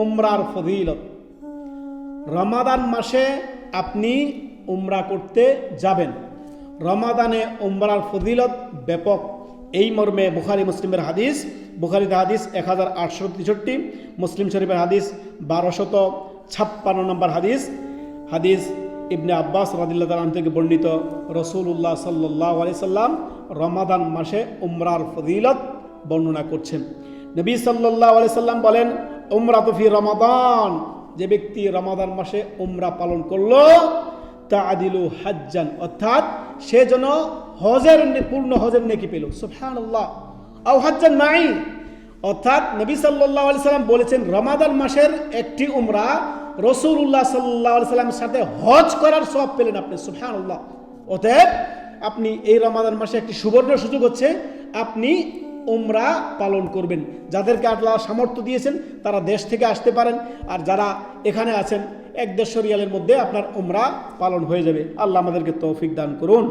উমরার ফজিলত। রমাদান মাসে আপনি উমরা করতে যাবেন। রমাদানে উমরার ফজিলত ব্যাপক। এই মর্মে বুখারী মুসলিমের হাদিস, বুখারীতে হাদিস 1863, মুসলিম শরীফের হাদিস 1256 নম্বর হাদিস। হাদিস ইবনে আব্বাস রাদিয়াল্লাহু তাআলা আনহু থেকে বর্ণিত, রাসূলুল্লাহ সাল্লাল্লাহু আলাইহি সাল্লাম রমাদান মাসে উমরার ফজিলত বর্ণনা করছেন। নবী সাল্লাল্লাহু আলাইহি সাল্লাম বলেন, উমরাতু ফি রমাদান, যে ব্যক্তি রমাদান মাসে উমরা পালন করলো, তাআদিলু হাজ্জান, অর্থাৎ সে যেন পূর্ণ হজের নেকি পেল। সুবহানাল্লাহ। আও হাজ্জান মাই, অর্থাৎ নবী সাল্লাল্লাহু আলাইহি সাল্লাম বলেছেন রমাদান মাসের একটি উমরা রাসূলুল্লাহ সাল্লাল্লাহু আলাইহি সাল্লামের সাথে হজ করার সওয়াব পেলেন আপনি। সুবহানাল্লাহ। অতএব আপনি এই রমাদান মাসে একটি সুবর্ণ সুযোগ হচ্ছে, আপনি উমরা পালন করবেন। যাদেরকে আল্লাহ সামর্থ্য দিয়েছেন তারা দেশ থেকে আসতে পারেন, আর যারা এখানে আছেন 1-1.5 রিয়ালের মধ্যে আপনার উমরা পালন হয়ে যাবে। আল্লাহ আমাদেরকে তৌফিক দান করুন।